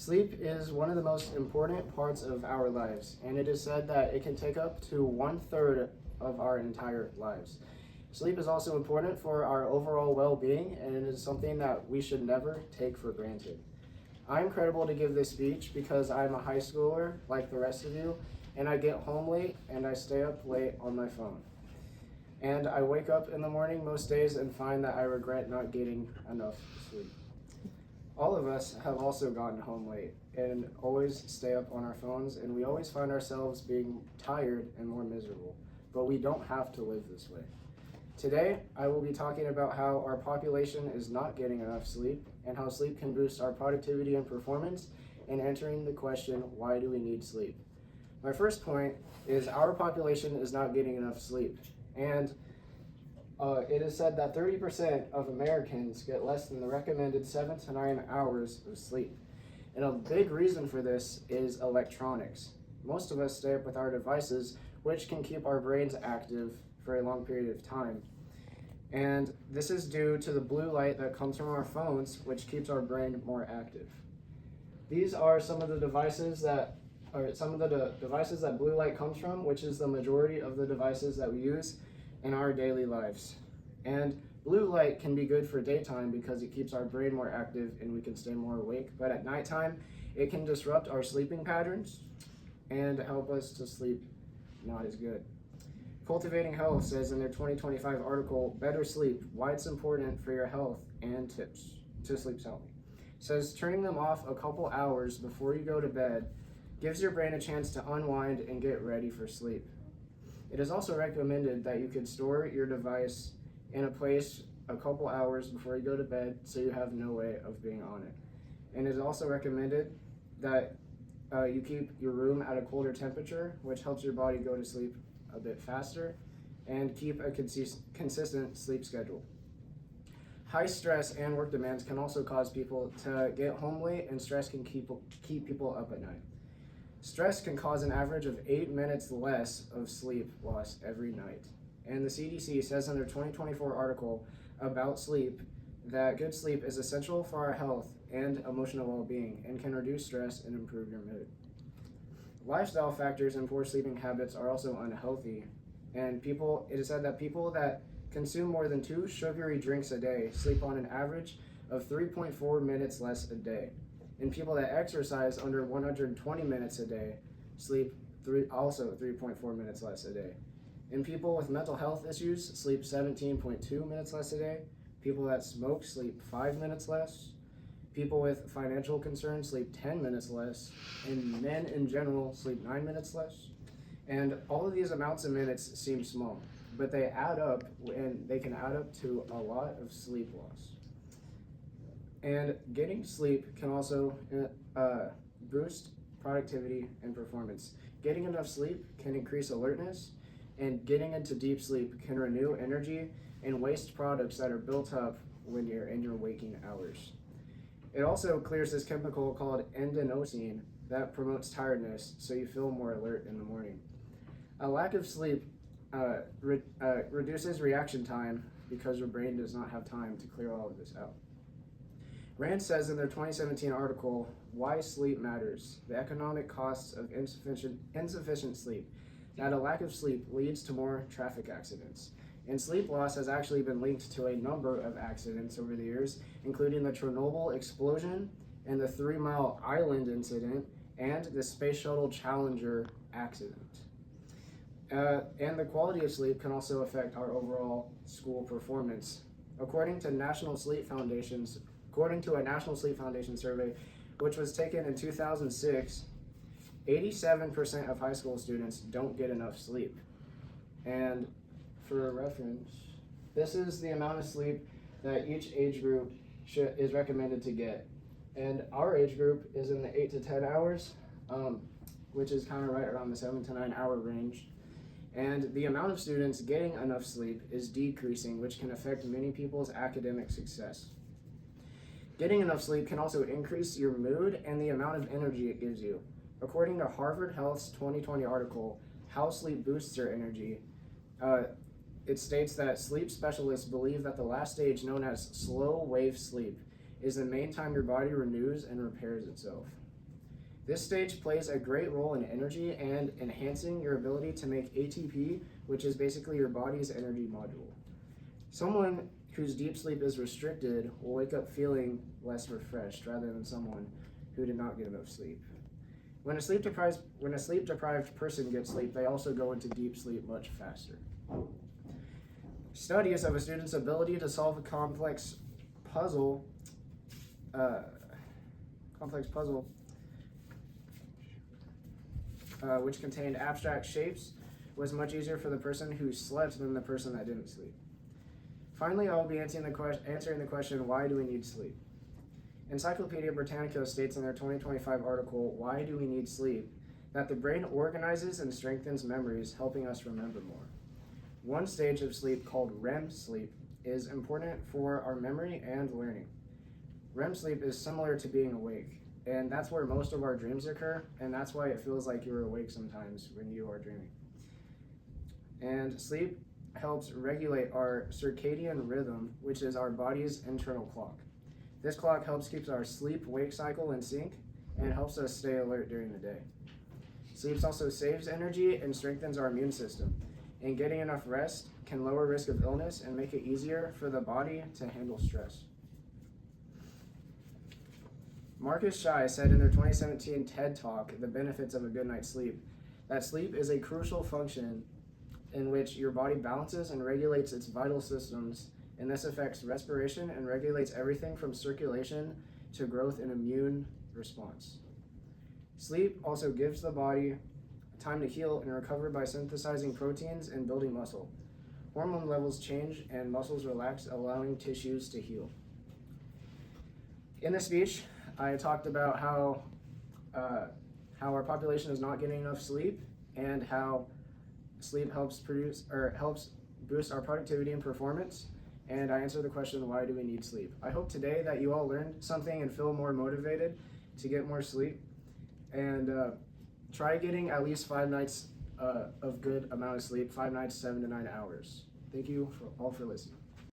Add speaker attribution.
Speaker 1: Sleep is one of the most important parts of our lives, and it is said that it can take up to 1/3 of our entire lives. Sleep is also important for our overall well-being, and it is something that we should never take for granted. I'm credible to give this speech because I'm a high schooler like the rest of you, and I get home late and I stay up late on my phone. And I wake up in the morning most days and find that I regret not getting enough sleep. All of us have also gotten home late and always stay up on our phones, and we always find ourselves being tired and more miserable, but we don't have to live this way. Today, I will be talking about how our population is not getting enough sleep and how sleep can boost our productivity and performance, and answering the question, why do we need sleep? My first point is our population is not getting enough sleep, and it is said that 30% of Americans get less than the recommended 7 to 9 hours of sleep. And a big reason for this is electronics. Most of us stay up with our devices, which can keep our brains active for a long period of time. And this is due to the blue light that comes from our phones, which keeps our brain more active. These are some of the devices that blue light comes from, which is the majority of the devices that we use in our daily lives. And blue light can be good for daytime because it keeps our brain more active and we can stay more awake. But at nighttime, it can disrupt our sleeping patterns and help us to sleep not as good. Cultivating Health says in their 2025 article, Better Sleep, Why It's Important for Your Health and Tips to Sleep Soundly. It says turning them off a couple hours before you go to bed gives your brain a chance to unwind and get ready for sleep. It is also recommended that you could store your device in a place a couple hours before you go to bed so you have no way of being on it. And it is also recommended that you keep your room at a colder temperature, which helps your body go to sleep a bit faster, and keep a consistent sleep schedule. High stress and work demands can also cause people to get home late, and stress can keep people up at night. Stress can cause an average of 8 minutes less of sleep loss every night. And the CDC says in their 2024 article about sleep that good sleep is essential for our health and emotional well-being and can reduce stress and improve your mood. Lifestyle factors and poor sleeping habits are also unhealthy. And it is said that people that consume more than 2 sugary drinks a day sleep on an average of 3.4 minutes less a day. And people that exercise under 120 minutes a day sleep also 3.4 minutes less a day. And people with mental health issues sleep 17.2 minutes less a day. People that smoke sleep 5 minutes less. People with financial concerns sleep 10 minutes less. And men in general sleep 9 minutes less. And all of these amounts of minutes seem small, but they add up, and they can add up to a lot of sleep loss. And getting sleep can also boost productivity and performance. Getting enough sleep can increase alertness, and getting into deep sleep can renew energy and waste products that are built up when you're in your waking hours. It also clears this chemical called adenosine that promotes tiredness, so you feel more alert in the morning. A lack of sleep reduces reaction time because your brain does not have time to clear all of this out. Rand says in their 2017 article, Why Sleep Matters, the economic costs of insufficient sleep, that a lack of sleep leads to more traffic accidents. And sleep loss has actually been linked to a number of accidents over the years, including the Chernobyl explosion and the 3 Mile Island incident and the Space Shuttle Challenger accident. And the quality of sleep can also affect our overall school performance. According to a National Sleep Foundation survey, which was taken in 2006, 87% of high school students don't get enough sleep. And for a reference, this is the amount of sleep that each age group is recommended to get. And our age group is in the 8 to 10 hours, which is kind of right around the 7 to 9 hour range. And the amount of students getting enough sleep is decreasing, which can affect many people's academic success. Getting enough sleep can also increase your mood and the amount of energy it gives you. According to Harvard Health's 2020 article, How Sleep Boosts Your Energy, it states that sleep specialists believe that the last stage, known as slow wave sleep, is the main time your body renews and repairs itself. This stage plays a great role in energy and enhancing your ability to make ATP, which is basically your body's energy module. Someone whose deep sleep is restricted will wake up feeling less refreshed rather than someone who did not get enough sleep. When a sleep deprived person gets sleep, they also go into deep sleep much faster. Studies of a student's ability to solve a complex puzzle which contained abstract shapes was much easier for the person who slept than the person that didn't sleep. Finally, I will be answering the question, why do we need sleep? Encyclopedia Britannica states in their 2025 article, Why Do We Need Sleep?, that the brain organizes and strengthens memories, helping us remember more. One stage of sleep, called REM sleep, is important for our memory and learning. REM sleep is similar to being awake, and that's where most of our dreams occur, and that's why it feels like you're awake sometimes when you are dreaming. And sleep helps regulate our circadian rhythm, which is our body's internal clock. This clock helps keep our sleep-wake cycle in sync and helps us stay alert during the day. Sleep also saves energy and strengthens our immune system, and getting enough rest can lower risk of illness and make it easier for the body to handle stress. Marcus Shai said in their 2017 TED Talk, The Benefits of a Good Night's Sleep, that sleep is a crucial function in which your body balances and regulates its vital systems, and this affects respiration and regulates everything from circulation to growth and immune response. Sleep also gives the body time to heal and recover by synthesizing proteins and building muscle. Hormone levels change and muscles relax, allowing tissues to heal. In this speech, I talked about how our population is not getting enough sleep and how sleep helps boost our productivity and performance. And I answered the question, why do we need sleep? I hope today that you all learned something and feel more motivated to get more sleep. And try getting at least 5 nights of good amount of sleep, 5 nights, 7 to 9 hours. Thank you all for listening.